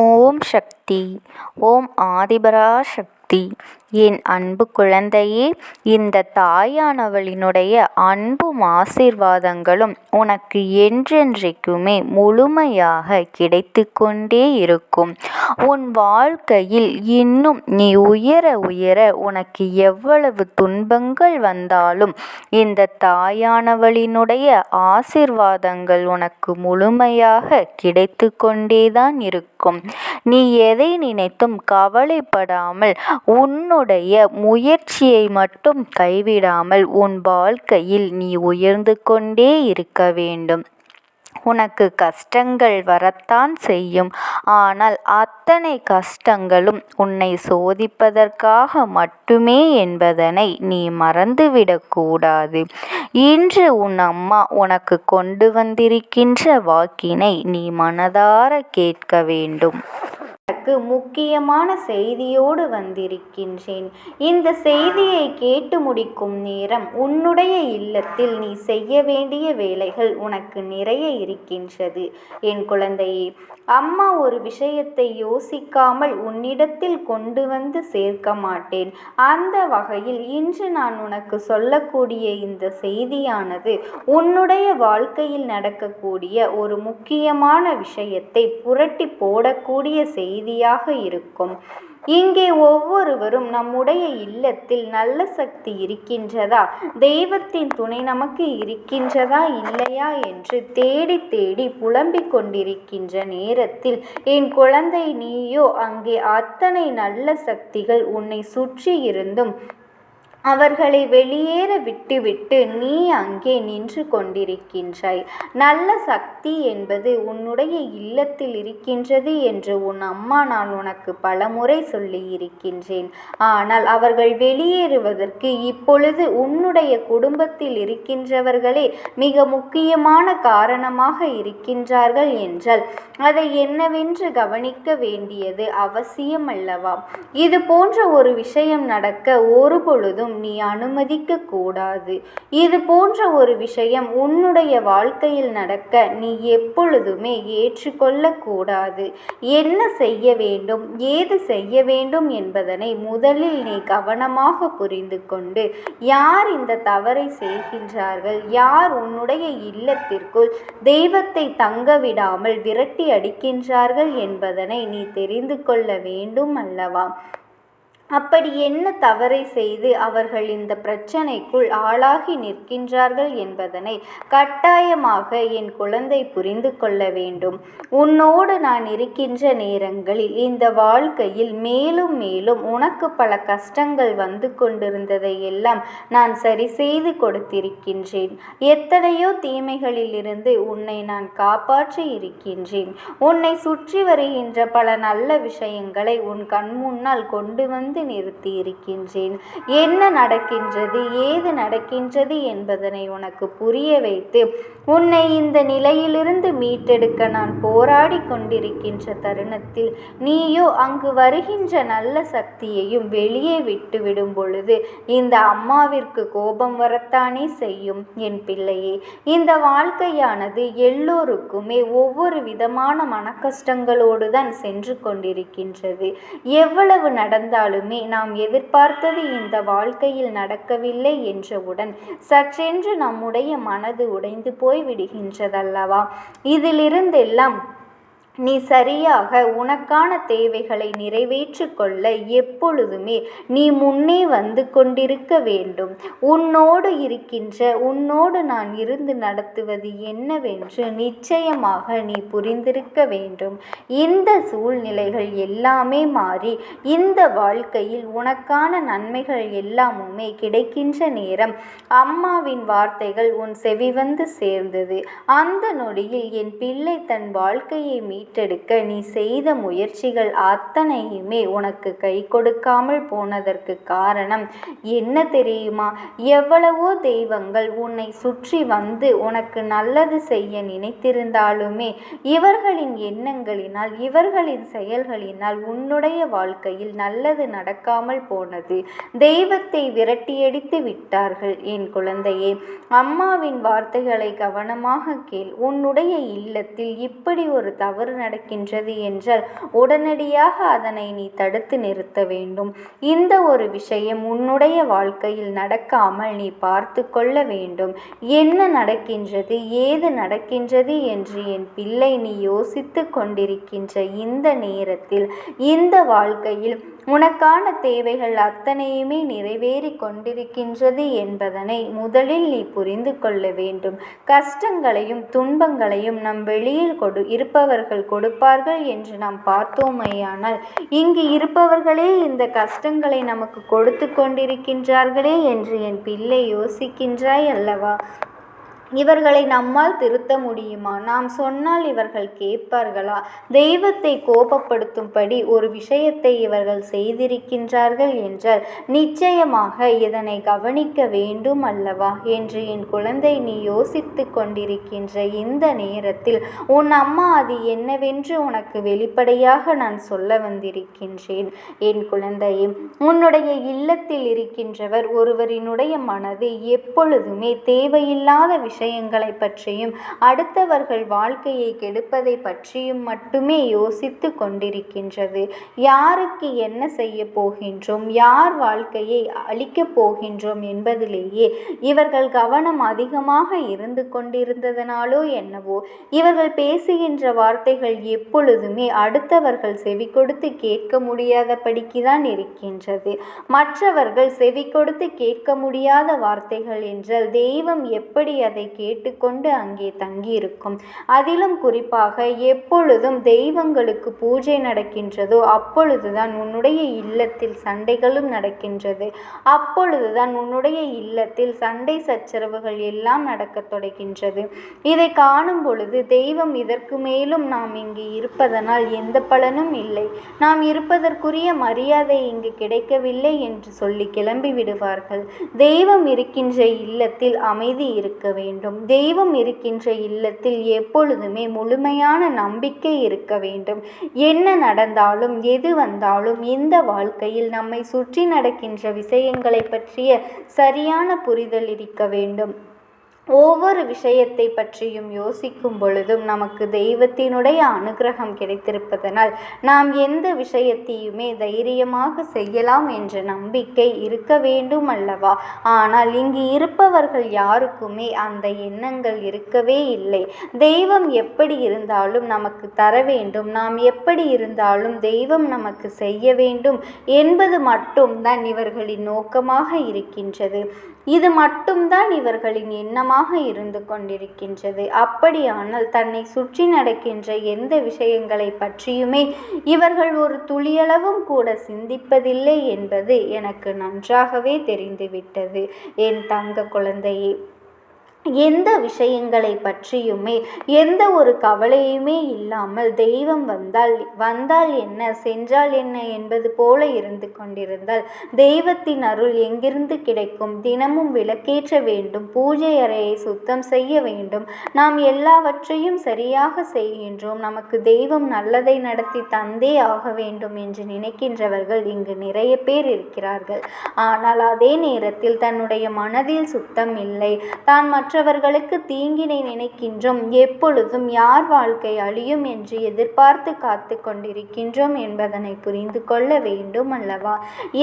ஓம் சக்தி. ஓம் ஆதிபரா சக்தி. என் அன்பு குழந்தையே, இந்த தாயானவளினுடைய அன்பும் ஆசீர்வாதங்களும் உனக்கு என்றென்றைக்குமே முழுமையாக கிடைத்து கொண்டே இருக்கும். உன் வாழ்க்கையில் இன்னும் நீ உயர உயர உனக்கு எவ்வளவு துன்பங்கள் வந்தாலும் இந்த தாயானவளினுடைய ஆசீர்வாதங்கள் உனக்கு முழுமையாக கிடைத்து கொண்டேதான் இருக்கும். நீ எதை நினைத்தும் கவலைப்படாமல் உன்னுடைய முயற்சியை மட்டும் கைவிடாமல் உன் வாழ்க்கையில் நீ உயர்ந்து கொண்டே இருக்க வேண்டும். உனக்கு கஷ்டங்கள் வரத்தான் செய்யும். ஆனால் அத்தனை கஷ்டங்களும் உன்னை சோதிப்பதற்காக மட்டுமே என்பதனை நீ மறந்துவிடக்கூடாது. இன்று உன் அம்மா உனக்கு கொண்டு வந்திருக்கின்ற வாக்கினை நீ மனதார கேட்க வேண்டும். உனக்கு முக்கியமான செய்தியோடு வந்திருக்கின்றேன். இந்த செய்தியை கேட்டு முடிக்கும் நேரம் உன்னுடைய இல்லத்தில் நீ செய்ய வேண்டிய வேலைகள் உனக்கு நிறைய இருக்கின்றது. என் குழந்தையே, அம்மா ஒரு விஷயத்தை யோசிக்காமல் உன்னிடத்தில் கொண்டு வந்து சேர்க்க மாட்டேன். அந்த வகையில் இன்று நான் உனக்கு சொல்லக்கூடிய இந்த செய்தியானது உன்னுடைய வாழ்க்கையில் நடக்கக்கூடிய ஒரு முக்கியமான விஷயத்தை புரட்டி போடக்கூடிய செய்தியாக இருக்கும். இங்கே ஒவ்வொருவரும் நம்முடைய இல்லத்தில் நல்ல சக்தி இருக்கின்றதா, தெய்வத்தின் துணை நமக்கு இருக்கின்றதா இல்லையா என்று தேடி தேடி புலம்பிக் கொண்டிருக்கின்ற நேரத்தில் என் குழந்தை, நீயோ அங்கே அத்தனை நல்ல சக்திகள் உன்னை சுற்றி இருந்தும் அவர்களை வெளியேற விட்டுவிட்டு நீ அங்கே நின்று கொண்டிருக்கின்றாய். நல்ல சக்தி என்பது உன்னுடைய இல்லத்தில் இருக்கின்றது என்று உன் அம்மா நான் உனக்கு பலமுறை சொல்லி இருக்கின்றேன். ஆனால் அவர்கள் வெளியேறுவதற்கு இப்பொழுது உன்னுடைய குடும்பத்தில் இருக்கின்றவர்களே மிக முக்கியமான காரணமாக இருக்கின்றார்கள் என்றால் அதை என்னவென்று கவனிக்க வேண்டியது அவசியம் அல்லவா? இது போன்ற ஒரு விஷயம் நடக்க ஒரு பொழுதும் நீ அனுமதிக்க கூடாது. இது போன்ற ஒரு விஷயம் உன்னுடைய வாழ்க்கையில் நடக்க நீ எப்பொழுதுமே ஏற்றுக்கொள்ள கூடாது. என்ன செய்ய வேண்டும், ஏது செய்ய வேண்டும் என்பதனை முதலில் நீ கவனமாக புரிந்து கொண்டு, யார் இந்த தவறை செய்கின்றார்கள், யார் உன்னுடைய இல்லத்திற்குள் தெய்வத்தை தங்க விடாமல் விரட்டி அடிக்கின்றார்கள் என்பதனை நீ தெரிந்து கொள்ள வேண்டும் அல்லவா? அப்படி என்ன தவறை செய்து அவர்கள் இந்த பிரச்சனைக்குள் ஆளாகி நிற்கின்றார்கள் என்பதனை கட்டாயமாக என் குழந்தை புரிந்து கொள்ள வேண்டும். உன்னோடு நான் இருக்கின்ற நேரங்களில் இந்த வாழ்க்கையில் மேலும் மேலும் உனக்கு பல கஷ்டங்கள் வந்து கொண்டிருந்ததை எல்லாம் நான் சரி செய்து கொடுத்திருக்கின்றேன். எத்தனையோ தீமைகளில் இருந்து உன்னை நான் காப்பாற்றி இருக்கின்றேன். உன்னை சுற்றி வருகின்ற பல நல்ல விஷயங்களை உன் கண் முன்னால் கொண்டு வந்து நிறுத்தி இருக்கின்றேன். என்ன நடக்கின்றது, ஏது நடக்கின்றது என்பதனை உனக்கு புரிய வைத்து உன்னை இந்த நிலையிலிருந்து மீட்டெடுக்க நான் போராடி கொண்டிருக்கின்ற தருணத்தில் நீயோ அங்கு வருகின்ற நல்ல சக்தியையும் வெளியே விட்டு விடும் பொழுது இந்த அம்மாவிற்கு கோபம் வரத்தானே செய்யும். என் பிள்ளையே, இந்த வாழ்க்கையானது எல்லோருக்குமே ஒவ்வொரு விதமான மனக்கஷ்டங்களோடு தான் சென்று கொண்டிருக்கின்றது. எவ்வளவு நடந்தாலும் நாம் எதிர்பார்த்தது இந்த வாழ்க்கையில் நடக்கவில்லை என்றவுடன் சற்றென்று நம்முடைய மனது உடைந்து போய் விடுகின்றதல்லவா? இதிலிருந்தெல்லாம் நீ சரியாக உனக்கான தேவைகளை நிறைவேற்றி கொள்ள எப்பொழுதுமே நீ முன்னே வந்து கொண்டிருக்க வேண்டும். உன்னோடு இருக்கின்ற, உன்னோடு நான் இருந்து நடத்துவது என்னவென்று நிச்சயமாக நீ புரிந்திருக்க வேண்டும். இந்த சூழ்நிலைகள் எல்லாமே மாறி இந்த வாழ்க்கையில் உனக்கான நன்மைகள் எல்லாமுமே கிடைக்கின்ற நேரம் அம்மாவின் வார்த்தைகள் உன் செவி வந்து சேர்ந்தது. அந்த நொடியில் என் பிள்ளை தன் வாழ்க்கையை மீட்டெடுக்க நீ செய்த முயற்சிகள் அத்தனையுமே உனக்கு கை கொடுக்காமல் போனதற்கு காரணம் என்ன தெரியுமா? எவ்வளவோ தெய்வங்கள் உன்னை சுற்றி வந்து உனக்கு நல்லது செய்ய நினைத்திருந்தாலுமே இவர்களின் எண்ணங்களினால், இவர்களின் செயல்களினால் உன்னுடைய வாழ்க்கையில் நல்லது நடக்காமல் போனது. தெய்வத்தை விரட்டியடித்து விட்டார்கள். என் குழந்தையே, அம்மாவின் வார்த்தைகளை கவனமாக கேள். உன்னுடைய இல்லத்தில் இப்படி ஒரு தவறு தவறு நடக்கின்றது என்றால் உடனடியாக அதனை நீ தடுத்து நிறுத்த வேண்டும். இந்த ஒரு விஷயம் உன்னுடைய வாழ்க்கையில் நடக்காமல் நீ பார்த்து கொள்ள வேண்டும். என்ன நடக்கின்றது, ஏது நடக்கின்றது என்று என் பிள்ளை நீ யோசித்து கொண்டிருக்கின்ற இந்த நேரத்தில், இந்த வாழ்க்கையில் உனக்கான தேவைகள் அத்தனையுமே நிறைவேறி கொண்டிருக்கின்றது என்பதனை முதலில் நீ புரிந்து கொள்ள வேண்டும். கஷ்டங்களையும் துன்பங்களையும் நம் வெளியில் இருப்பவர்கள் கொடுப்பார்கள் என்று நாம் பார்த்தோமேயானால், இங்கு இருப்பவர்களே இந்த கஷ்டங்களை நமக்கு கொடுத்து கொண்டிருக்கின்றார்களே என்று என் பிள்ளை யோசிக்கின்றாய் அல்லவா? இவர்களை நம்மால் திருத்த முடியுமா? நாம் சொன்னால் இவர்கள் கேட்பார்களா? தெய்வத்தை கோபப்படுத்தும்படி ஒரு விஷயத்தை இவர்கள் செய்திருக்கின்றார்கள் என்றால் நிச்சயமாக இதனை கவனிக்க வேண்டும் அல்லவா என்று என் குழந்தை நீ யோசித்து கொண்டிருக்கின்ற இந்த நேரத்தில் உன் அம்மா அது என்னவென்று உனக்கு வெளிப்படையாக நான் சொல்ல வந்திருக்கின்றேன். என் குழந்தையே, உன்னுடைய இல்லத்தில் இருக்கின்றவர் ஒருவரினுடைய மனது எப்பொழுதுமே தேவையில்லாத விஷயங்களை பற்றியும் அடுத்தவர்கள் வாழ்க்கையை கெடுப்பதை பற்றியும் மட்டுமே யோசித்து கொண்டிருக்கின்றது. யாருக்கு என்ன செய்ய போகின்றோம், யார் வாழ்க்கையை அழிக்கப் போகின்றோம் என்பதிலேயே இவர்கள் கவனம் அதிகமாக இருந்து கொண்டிருந்ததனாலோ என்னவோ இவர்கள் பேசுகின்ற வார்த்தைகள் எப்பொழுதுமே அடுத்தவர்கள் செவி கொடுத்து கேட்க முடியாதபடிக்குதான் இருக்கின்றது. மற்றவர்கள் செவி கொடுத்து கேட்க முடியாத வார்த்தைகள் என்றால் தெய்வம் எப்படி அதை கேட்டுக்கொண்டு அங்கே தங்கியிருக்கும்? அதிலும் குறிப்பாக எப்பொழுதும் தெய்வங்களுக்கு பூஜை நடக்கின்றதோ அப்பொழுதுதான் உன்னுடைய இல்லத்தில் சண்டைகளும் நடக்கின்றது. அப்பொழுதுதான் உன்னுடைய இல்லத்தில் சண்டை சச்சரவுகள் எல்லாம் நடக்கத் தொடங்கின்றது. இதை காணும் பொழுது தெய்வம் இதற்கு மேலும் நாம் இங்கு இருப்பதனால் எந்த பலனும் இல்லை, நாம் இருப்பதற்குரிய மரியாதை இங்கு கிடைக்கவில்லை என்று சொல்லி கிளம்பி விடுவார்கள். தெய்வம் இருக்கின்ற இல்லத்தில் அமைதி இருக்க வேண்டும். தெய்வம் இருக்கின்ற இல்லத்தில் எப்பொழுதுமே முழுமையான நம்பிக்கை இருக்க வேண்டும். என்ன நடந்தாலும் எது வந்தாலும் இந்த வாழ்க்கையில் நம்மை சுற்றி நடக்கின்ற விஷயங்களை பற்றிய சரியான புரிதல் இருக்க வேண்டும். ஒவ்வொரு விஷயத்தை பற்றியும் யோசிக்கும் பொழுதும் நமக்கு தெய்வத்தினுடைய அனுகிரகம் கிடைத்திருப்பதனால் நாம் எந்த விஷயத்தையுமே தைரியமாக செய்யலாம் என்ற நம்பிக்கை இருக்க வேண்டும் அல்லவா? ஆனால் இங்கு இருப்பவர்கள் யாருக்குமே அந்த எண்ணங்கள் இருக்கவே இல்லை. தெய்வம் எப்படி இருந்தாலும் நமக்கு தர வேண்டும், நாம் எப்படி இருந்தாலும் தெய்வம் நமக்கு செய்ய வேண்டும் என்பது மட்டும்தான் இவர்களின் நோக்கமாக இருக்கின்றது. இது மட்டும்தான் இவர்களின் எண்ணமாக இருந்து கொண்டிருக்கின்றது. அப்படியானால் தன்னை சுற்றி நடக்கின்ற எந்த விஷயங்களை பற்றியுமே இவர்கள் ஒரு துளியளவும் கூட சிந்திப்பதில்லை என்பது எனக்கு நன்றாகவே தெரிந்துவிட்டது. என் தங்க குழந்தையே, எந்த விஷயங்களை பற்றியுமே எந்த ஒரு கவலையுமே இல்லாமல் தெய்வம் வந்தால் என்ன, சென்றால் என்ன என்பது போல இருந்து கொண்டிருந்தால் தெய்வத்தின் அருள் எங்கிருந்து கிடைக்கும்? தினமும் விளக்கேற்ற வேண்டும், பூஜை அறையை சுத்தம் செய்ய வேண்டும். நாம் எல்லாவற்றையும் சரியாக செய்கின்றோம், நமக்கு தெய்வம் நல்லதை நடத்தி தந்தே ஆக வேண்டும் என்று நினைக்கின்றவர்கள் இங்கு நிறைய பேர் இருக்கிறார்கள். ஆனால் அதே நேரத்தில் தன்னுடைய மனதில் சுத்தம் இல்லை. தான் மற்றவர்களுக்கு தீங்கினை நினைக்கின்றோம், எப்பொழுதும் யார் வாழ்க்கை அழியும் என்று எதிர்பார்த்து காத்து கொண்டிருக்கின்றோம் என்பதனை புரிந்து கொள்ள வேண்டும் அல்லவா?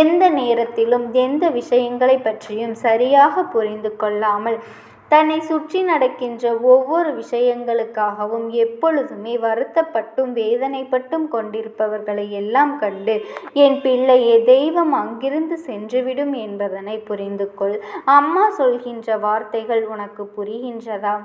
எந்த நேரத்திலும் எந்த விஷயங்களை பற்றியும் சரியாக புரிந்து கொள்ளாமல் தன்னை சுற்றி நடக்கின்ற ஒவ்வொரு விஷயங்களுக்காகவும் எப்பொழுதுமே வருத்தப்பட்டும் வேதனைப்பட்டும் கொண்டிருப்பவர்களை எல்லாம் கண்டு என் பிள்ளையே, தெய்வம் அங்கிருந்து சென்றுவிடும் என்பதனை புரிந்து கொள். அம்மா சொல்கின்ற வார்த்தைகள் உனக்கு புரிகின்றதா?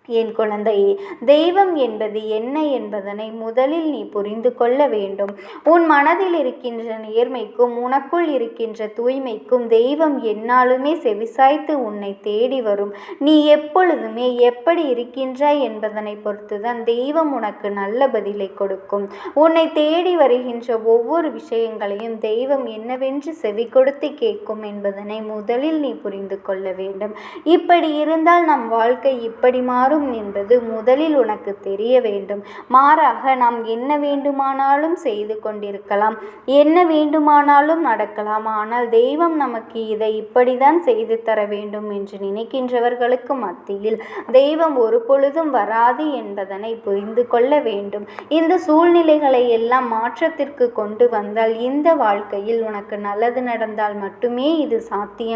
என் குழந்தையே, தெய்வம் என்பது என்ன என்பதனை முதலில் நீ புரிந்து கொள்ள வேண்டும். உன் மனதில் இருக்கின்ற நேர்மைக்கும் உனக்குள் இருக்கின்ற தூய்மைக்கும் தெய்வம் எந்நாளுமே செவிசாய்த்து உன்னை தேடி வரும். நீ எப்பொழுதுமே எப்படி இருக்கின்றாய் என்பதனை பொறுத்துதான் தெய்வம் உனக்கு நல்ல பதிலை கொடுக்கும். உன்னை தேடி வருகின்ற ஒவ்வொரு விஷயங்களையும் தெய்வம் என்னவென்று செவி கொடுத்து கேட்கும் என்பதனை முதலில் நீ புரிந்து கொள்ள வேண்டும். இப்படி இருந்தால் நம் வாழ்க்கை இப்படி மாறும் மாறும் என்பது முதலில் உனக்கு தெரிய வேண்டும். மாறாக நாம் என்ன வேண்டுமானாலும் செய்து கொண்டிருக்கலாம், என்ன வேண்டுமானாலும் நடக்கலாம். ஆனால் தெய்வம் நமக்கு இதை இப்படிதான் செய்து தர வேண்டும் என்று நினைக்கின்றவர்களுக்கு மத்தியில் தெய்வம் ஒரு பொழுதும் வராது என்பதனை புரிந்து கொள்ள வேண்டும். இந்த சூழ்நிலைகளை எல்லாம் மாற்றத்திற்கு கொண்டு வந்தால் இந்த வாழ்க்கையில் உனக்கு நல்லது நடந்தால் மட்டுமே இது சாத்தியம்.